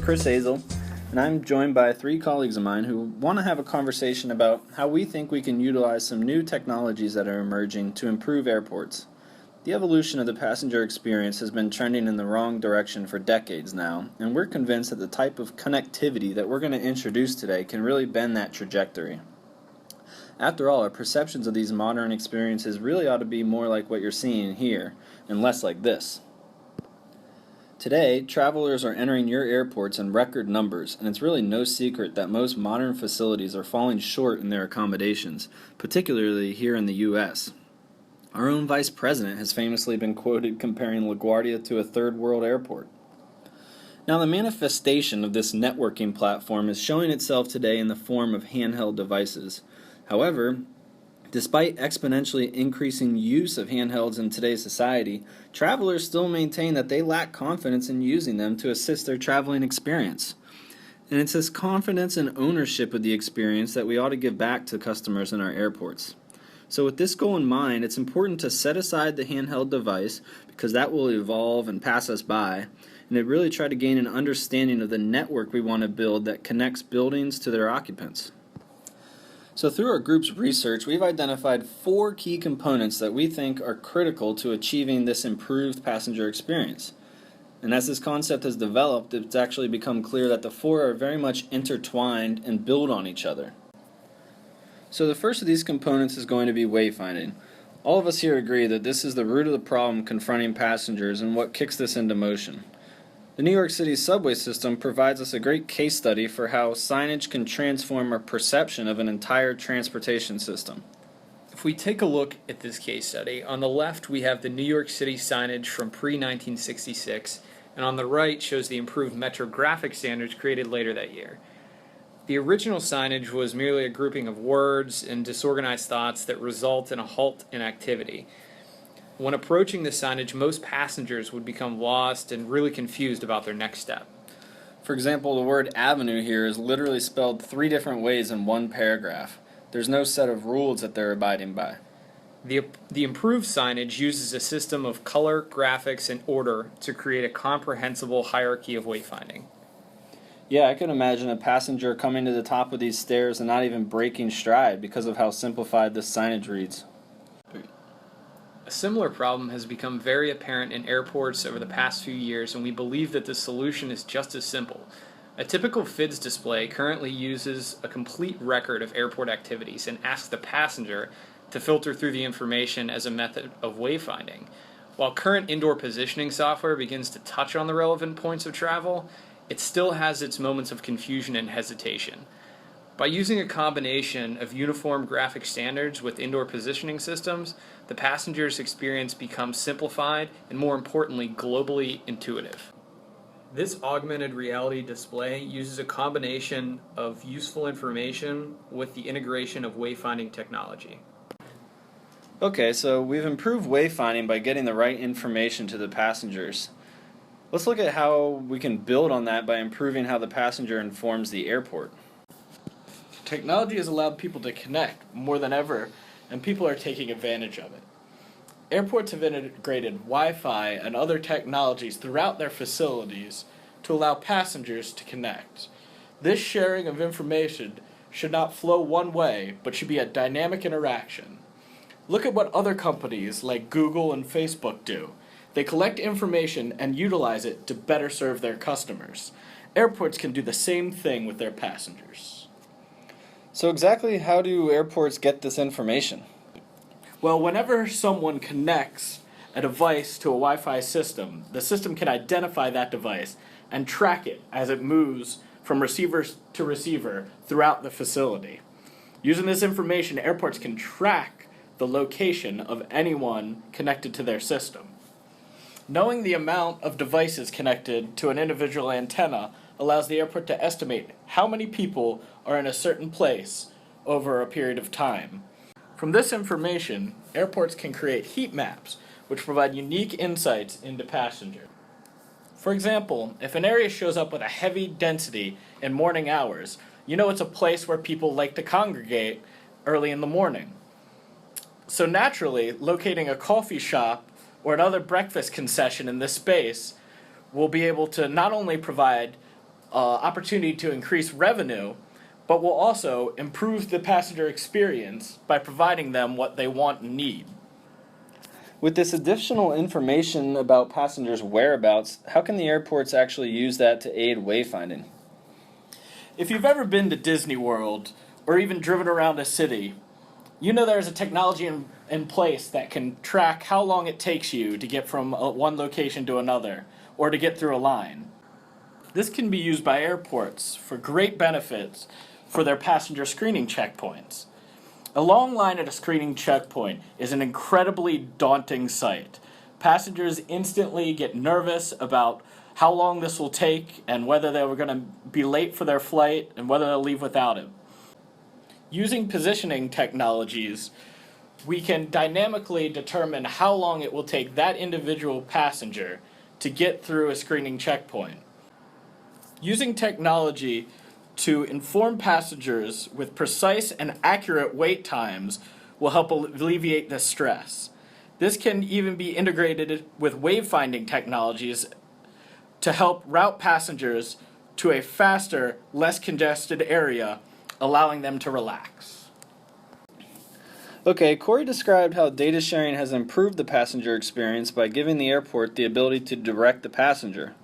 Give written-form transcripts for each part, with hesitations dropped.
Hazell, and I'm joined by 3 colleagues of mine who want to have a conversation about how we think we can utilize some new technologies that are emerging to improve airports. The evolution of the passenger experience has been trending in the wrong direction for decades now, and we're convinced that the type of connectivity that we're going to introduce today can really bend that trajectory. After all, our perceptions of these modern experiences really ought to be more like what you're seeing here, and less like this. Today, travelers are entering your airports in record numbers, and it's really no secret that most modern facilities are falling short in their accommodations, particularly here in the U.S. Our own vice president has famously been quoted comparing LaGuardia to a third world airport. Now, the manifestation of this networking platform is showing itself today in the form of handheld devices. However, despite exponentially increasing use of handhelds in today's society, travelers still maintain that they lack confidence in using them to assist their traveling experience. And it's this confidence and ownership of the experience that we ought to give back to customers in our airports. So with this goal in mind, it's important to set aside the handheld device, because that will evolve and pass us by, and to really try to gain an understanding of the network we want to build that connects buildings to their occupants. So through our group's research, we've identified 4 key components that we think are critical to achieving this improved passenger experience. And as this concept has developed, it's actually become clear that the 4 are very much intertwined and build on each other. So the first of these components is going to be wayfinding. All of us here agree that this is the root of the problem confronting passengers and what kicks this into motion. The New York City subway system provides us a great case study for how signage can transform our perception of an entire transportation system. If we take a look at this case study, on the left we have the New York City signage from pre-1966, and on the right shows the improved metrographic standards created later that year. The original signage was merely a grouping of words and disorganized thoughts that result in a halt in activity. When approaching the signage, most passengers would become lost and really confused about their next step. For example, the word avenue here is literally spelled 3 different ways in one paragraph. There's no set of rules that they're abiding by. The improved signage uses a system of color, graphics, and order to create a comprehensible hierarchy of wayfinding. Yeah, I can imagine a passenger coming to the top of these stairs and not even breaking stride because of how simplified this signage reads. A similar problem has become very apparent in airports over the past few years, and we believe that the solution is just as simple. A typical FIDS display currently uses a complete record of airport activities and asks the passenger to filter through the information as a method of wayfinding. While current indoor positioning software begins to touch on the relevant points of travel, it still has its moments of confusion and hesitation. By using a combination of uniform graphic standards with indoor positioning systems, the passenger's experience becomes simplified and, more importantly, globally intuitive. This augmented reality display uses a combination of useful information with the integration of wayfinding technology. Okay, so we've improved wayfinding by getting the right information to the passengers. Let's look at how we can build on that by improving how the passenger informs the airport. Technology has allowed people to connect more than ever, and people are taking advantage of it. Airports have integrated Wi-Fi and other technologies throughout their facilities to allow passengers to connect. This sharing of information should not flow one way, but should be a dynamic interaction. Look at what other companies like Google and Facebook do. They collect information and utilize it to better serve their customers. Airports can do the same thing with their passengers. So exactly how do airports get this information? Well, whenever someone connects a device to a Wi-Fi system, the system can identify that device and track it as it moves from receiver to receiver throughout the facility. Using this information, airports can track the location of anyone connected to their system. Knowing the amount of devices connected to an individual antenna allows the airport to estimate how many people are in a certain place over a period of time. From this information, airports can create heat maps, which provide unique insights into passengers. For example, if an area shows up with a heavy density in morning hours, you know it's a place where people like to congregate early in the morning. So naturally, locating a coffee shop or another breakfast concession in this space will be able to not only provide opportunity to increase revenue, but will also improve the passenger experience by providing them what they want and need. With this additional information about passengers' whereabouts, how can the airports actually use that to aid wayfinding? If you've ever been to Disney World or even driven around a city, you know there's a technology in place that can track how long it takes you to get from one location to another or to get through a line. This can be used by airports for great benefits for their passenger screening checkpoints. A long line at a screening checkpoint is an incredibly daunting sight. Passengers instantly get nervous about how long this will take and whether they were going to be late for their flight and whether they'll leave without it. Using positioning technologies, we can dynamically determine how long it will take that individual passenger to get through a screening checkpoint. Using technology to inform passengers with precise and accurate wait times will help alleviate this stress. This can even be integrated with wayfinding technologies to help route passengers to a faster, less congested area, allowing them to relax. Okay, Cory described how data sharing has improved the passenger experience by giving the airport the ability to direct the passenger.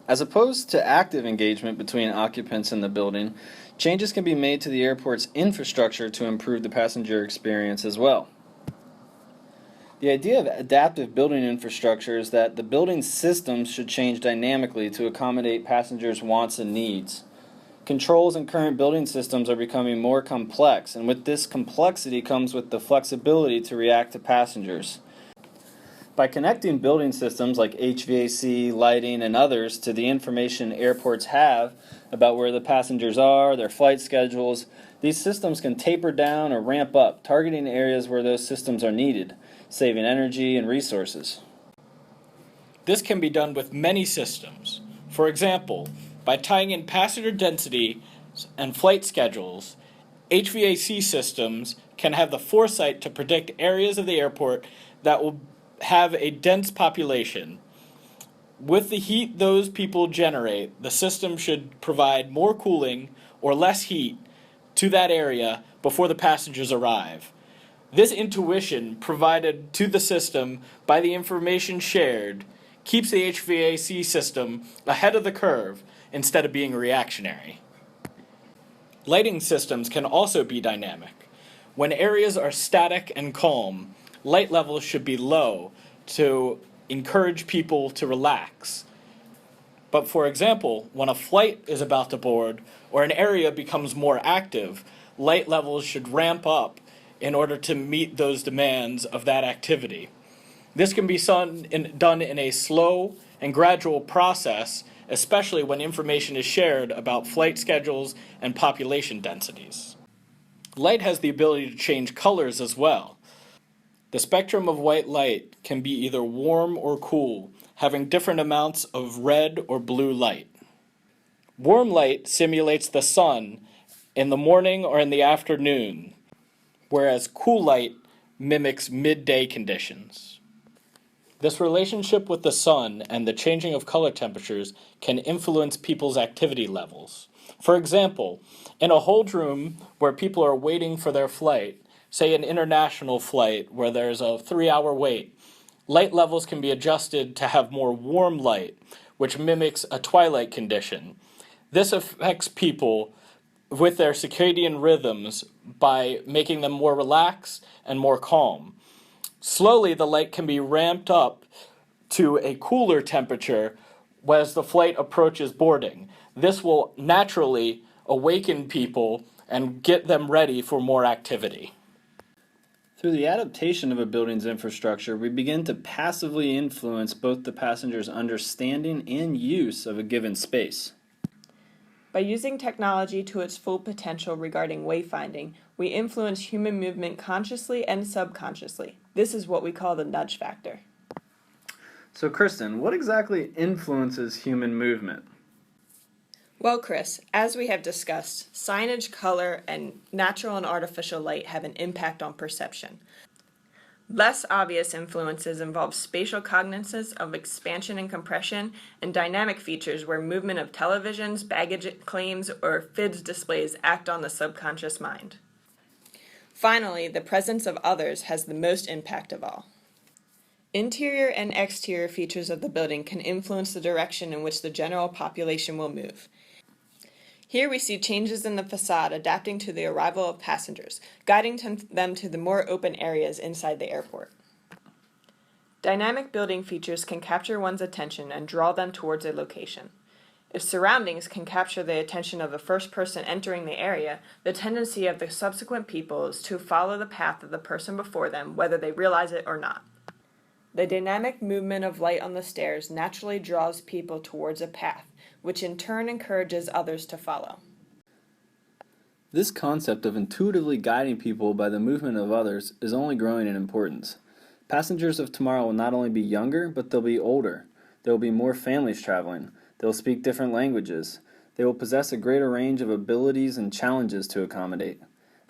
As opposed to active engagement between occupants in the building, changes can be made to the airport's infrastructure to improve the passenger experience as well. The idea of adaptive building infrastructure is that the building systems should change dynamically to accommodate passengers' wants and needs. Controls in current building systems are becoming more complex, and with this complexity comes with the flexibility to react to passengers. By connecting building systems like HVAC, lighting, and others to the information airports have about where the passengers are, their flight schedules, these systems can taper down or ramp up, targeting areas where those systems are needed, saving energy and resources. This can be done with many systems. For example, by tying in passenger density and flight schedules, HVAC systems can have the foresight to predict areas of the airport that will have a dense population. With the heat those people generate, the system should provide more cooling or less heat to that area before the passengers arrive. This intuition provided to the system by the information shared keeps the HVAC system ahead of the curve instead of being reactionary. Lighting systems can also be dynamic. When areas are static and calm, light levels should be low to encourage people to relax. But for example, when a flight is about to board or an area becomes more active, light levels should ramp up in order to meet those demands of that activity. This can be done in a slow and gradual process, especially when information is shared about flight schedules and population densities. Light has the ability to change colors as well. The spectrum of white light can be either warm or cool, having different amounts of red or blue light. Warm light simulates the sun in the morning or in the afternoon, whereas cool light mimics midday conditions. This relationship with the sun and the changing of color temperatures can influence people's activity levels. For example, in a hold room where people are waiting for their flight, say an international flight where there's a 3-hour wait, light levels can be adjusted to have more warm light, which mimics a twilight condition. This affects people with their circadian rhythms by making them more relaxed and more calm. Slowly, the light can be ramped up to a cooler temperature as the flight approaches boarding. This will naturally awaken people and get them ready for more activity. Through the adaptation of a building's infrastructure, we begin to passively influence both the passenger's understanding and use of a given space. By using technology to its full potential regarding wayfinding, we influence human movement consciously and subconsciously. This is what we call the nudge factor. So, Kristen, what exactly influences human movement? Well, Chris, as we have discussed, signage, color, and natural and artificial light have an impact on perception. Less obvious influences involve spatial cognizance of expansion and compression, and dynamic features where movement of televisions, baggage claims, or FIDS displays act on the subconscious mind. Finally, the presence of others has the most impact of all. Interior and exterior features of the building can influence the direction in which the general population will move. Here we see changes in the facade adapting to the arrival of passengers, guiding them to the more open areas inside the airport. Dynamic building features can capture one's attention and draw them towards a location. If surroundings can capture the attention of the first person entering the area, the tendency of the subsequent people is to follow the path of the person before them, whether they realize it or not. The dynamic movement of light on the stairs naturally draws people towards a path, which in turn encourages others to follow. This concept of intuitively guiding people by the movement of others is only growing in importance. Passengers of tomorrow will not only be younger, but they'll be older. There will be more families traveling. They will speak different languages. They will possess a greater range of abilities and challenges to accommodate.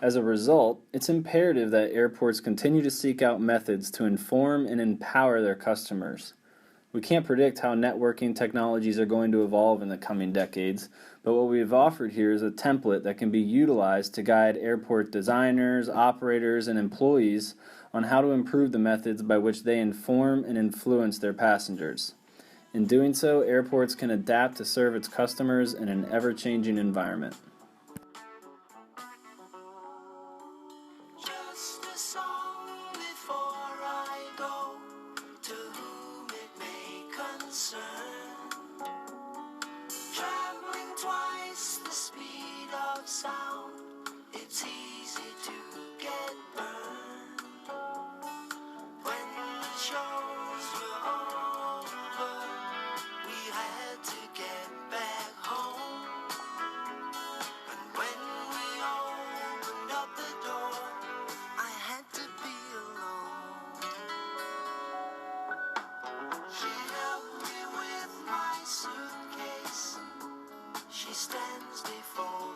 As a result, it's imperative that airports continue to seek out methods to inform and empower their customers. We can't predict how networking technologies are going to evolve in the coming decades, but what we've offered here is a template that can be utilized to guide airport designers, operators, and employees on how to improve the methods by which they inform and influence their passengers. In doing so, airports can adapt to serve its customers in an ever-changing environment. Just a song before I go, to whom it may concern. Traveling twice the speed of sound, it's easy to get burned. When the shows were over, we had to get back home. And when we opened up the door, I had to be alone. She helped me with my suitcase. She stands before